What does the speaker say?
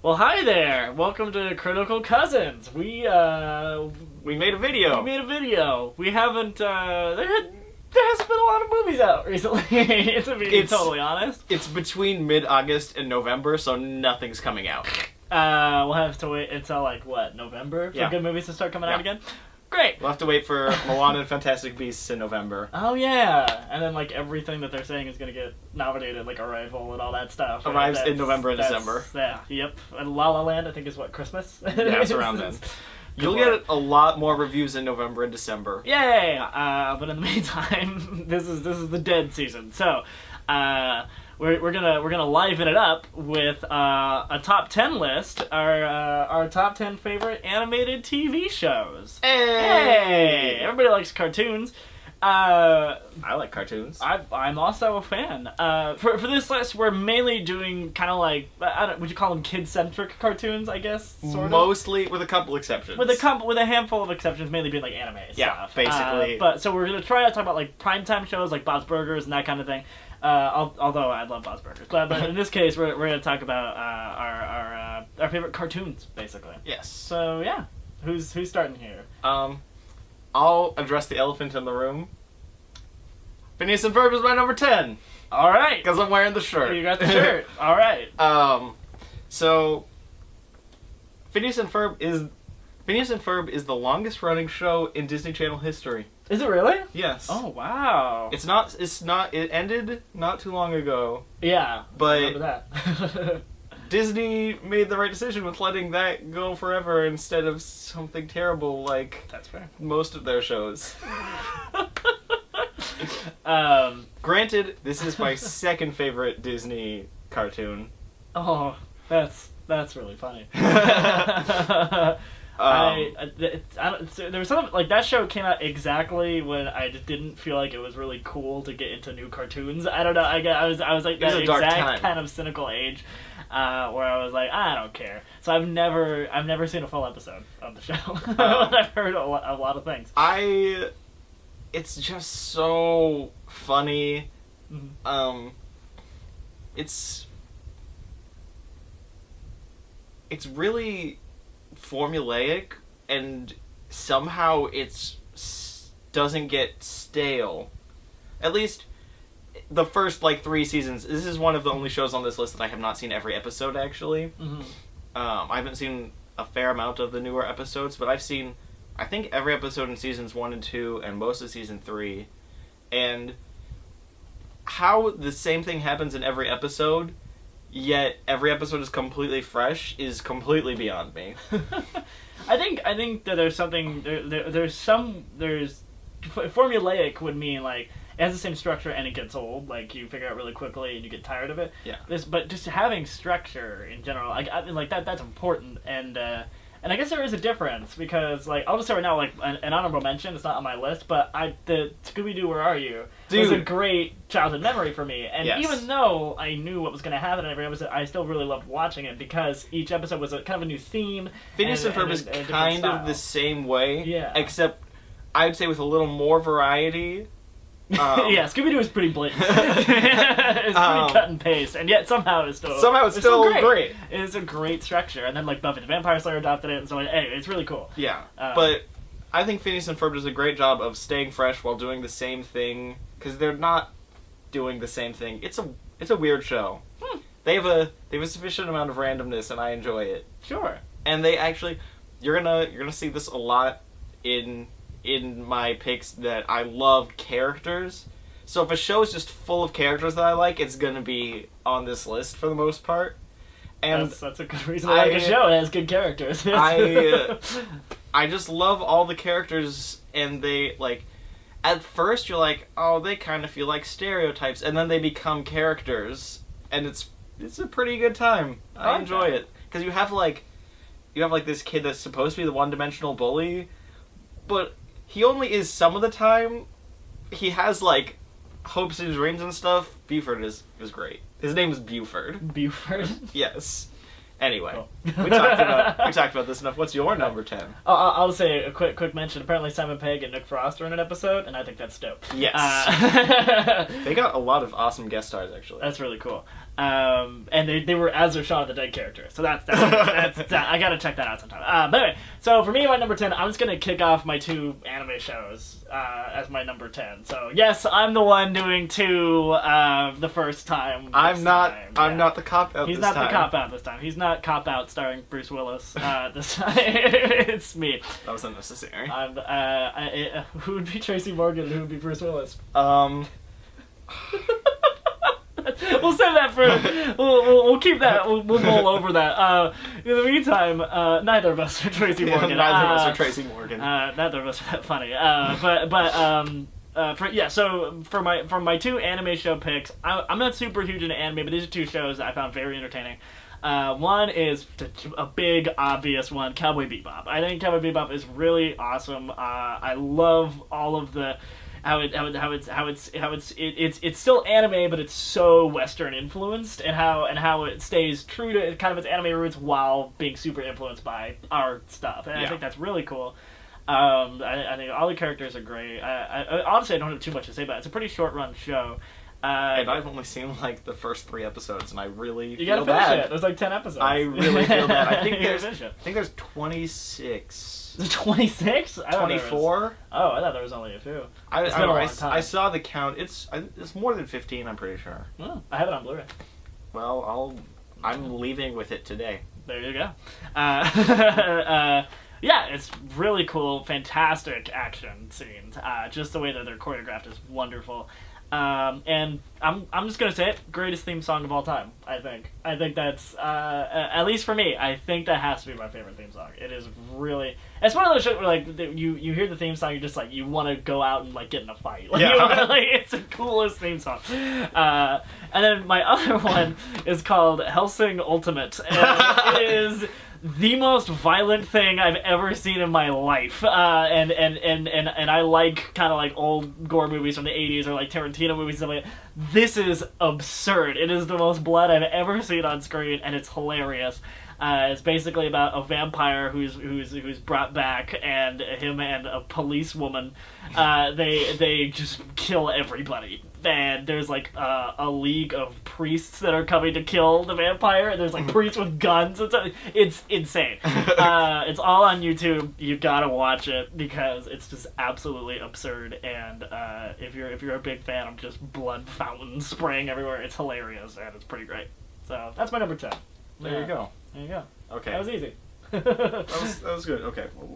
Well, hi there. Welcome to Critical Cousins. We made a video. We made a video. We haven't. There hasn't been a lot of movies out recently. To be totally honest. It's between mid-August and November, so nothing's coming out. We'll have to wait until November for good movies to start coming out again. Great. We'll have to wait for Moana and Fantastic Beasts in November. Oh yeah, and then everything that they're saying is gonna get nominated, like Arrival and all that stuff. Arrives in November and December. Yeah. Yep. And La La Land, I think, is Christmas. Yeah, it's around then. You'll get a lot more reviews in November and December. Yay! But in the meantime, this is the dead season. So, we're gonna liven it up with a top 10 list. Our top 10 favorite animated TV shows. Hey! Everybody likes cartoons. I like cartoons. I'm also a fan. For this list, we're mainly doing kind of would you call them kid-centric cartoons? I guess sort of. Mostly, with a couple exceptions. With a handful of exceptions, mainly being anime stuff. Basically. But so we're gonna try to talk about primetime shows like Bob's Burgers and that kind of thing. Although I love Bob's Burgers, but in this case, we're gonna talk about our favorite cartoons, basically. Yes. So yeah, who's starting here? I'll address the elephant in the room. Phineas and Ferb is my number 10. All right. Because I'm wearing the shirt. You got the shirt. All right. So Phineas and Ferb is the longest running show in Disney Channel history. Is it really? Yes. Oh wow. It's not. It ended not too long ago. Yeah. But I remember that. Disney made the right decision with letting that go forever instead of something terrible like That's fair. most of their shows. Granted, this is my second favorite Disney cartoon. Oh, that's really funny. There was something that show came out exactly when I just didn't feel like it was really cool to get into new cartoons. I don't know. I was like that exact kind of cynical age where I was like, I don't care. So I've never seen a full episode of the show. I've heard a lot of things. It's just so funny. Mm-hmm. It's really formulaic, and somehow doesn't get stale. At least the first 3 seasons. This is one of the only shows on this list that I have not seen every episode, actually. Mm-hmm. I haven't seen a fair amount of the newer episodes, but I've seen, I think, every episode in seasons 1 and 2 and most of season 3. And how the same thing happens in every episode, yet every episode is completely fresh, is completely beyond me. I think that there's something there's formulaic would mean it has the same structure and it gets old. You figure out really quickly and you get tired of it. Yeah. But just having structure in general, that's important. And I guess there is a difference because I'll just say right now an honorable mention. It's not on my list, but the Scooby-Doo Where Are You was a great childhood memory for me. And even though I knew what was going to happen in every episode, I still really loved watching it because each episode was kind of a new theme. Phineas and Ferb is kind of the same way, yeah. Except I'd say with a little more variety. Yeah, Scooby-Doo is pretty blatant. It's pretty cut and paste, and yet somehow it's still great. It's a great structure, and then Buffy the Vampire Slayer adopted it, and so anyway, it's really cool. Yeah, but I think Phineas and Ferb does a great job of staying fresh while doing the same thing, because they're not doing the same thing. It's a weird show. They have a sufficient amount of randomness, and I enjoy it. Sure. And they actually, you're gonna see this a lot in my picks, that I love characters. So if a show is just full of characters that I like, it's gonna be on this list for the most part. And that's a good reason to like a show. It has good characters. I just love all the characters, and they at first you're oh, they kind of feel like stereotypes, and then they become characters, and it's a pretty good time. I enjoy it because you have this kid that's supposed to be the one-dimensional bully, but he only is some of the time. He has hopes and dreams and stuff. Buford is great. His name is Buford. Buford? Yes. Anyway, cool. we talked about this enough. What's your number 10? I'll say a quick mention. Apparently Simon Pegg and Nick Frost are in an episode, and I think that's dope. Yes. They got a lot of awesome guest stars, actually. That's really cool. And they were as their Shaun of the Dead character. So that's I gotta check that out sometime. But anyway, so for me, my number 10, I'm just gonna kick off my 2 anime shows as my number 10. So yes, I'm the one doing 2 the first time. I'm not the cop out. He's not the cop out this time. He's not Cop Out starring Bruce Willis this time. It's me. That was unnecessary. Who would be Tracy Morgan and who would be Bruce Willis? We'll save that for. We'll keep that. We'll mull over that. In the meantime, neither of us are Tracy Morgan. Neither of us are Tracy Morgan. Neither of us are that funny. So for my 2 anime show picks, I'm not super huge into anime, but these are 2 shows that I found very entertaining. One is a big, obvious one, Cowboy Bebop. I think Cowboy Bebop is really awesome. I love all of the. It's still anime, but it's so Western influenced, and how it stays true to kind of its anime roots while being super influenced by our stuff, and I think that's really cool. I think all the characters are great. Honestly, I don't have too much to say about it. It's a pretty short run show. And I've only seen like the first 3 episodes, and I really you gotta feel finish bad. It. There's like 10 episodes. I really feel bad. I think there's 26. 26? 24? Oh, I thought there was only a few. It's been a long time. I saw the count. It's more than 15. I'm pretty sure. Oh, I have it on Blu-ray. Well, I'm leaving with it today. There you go. Yeah, it's really cool, fantastic action scenes. Just the way that they're choreographed is wonderful. And I'm just gonna say it, greatest theme song of all time. I think that's at least for me. I think that has to be my favorite theme song. It is really. It's one of those shows where like you hear the theme song, you're just like you want to go out and like get in a fight. Like, like it's the coolest theme song. And then my other one is called Hellsing Ultimate, and it is the most violent thing I've ever seen in my life, and I like kind of like old gore movies from the 80s or like Tarantino movies and stuff like that. This is absurd. It is the most blood I've ever seen on screen, and it's hilarious. It's basically about a vampire who's brought back, and him and a policewoman. They just kill everybody. And there's like a league of priests that are coming to kill the vampire. And there's like priests with guns. It's insane. It's all on YouTube. You gotta watch it because it's just absolutely absurd. And if you're a big fan of just blood fountains spraying everywhere, it's hilarious and it's pretty great. So that's my number 10. There you go. There you go. Okay. That was easy. that was good. Okay.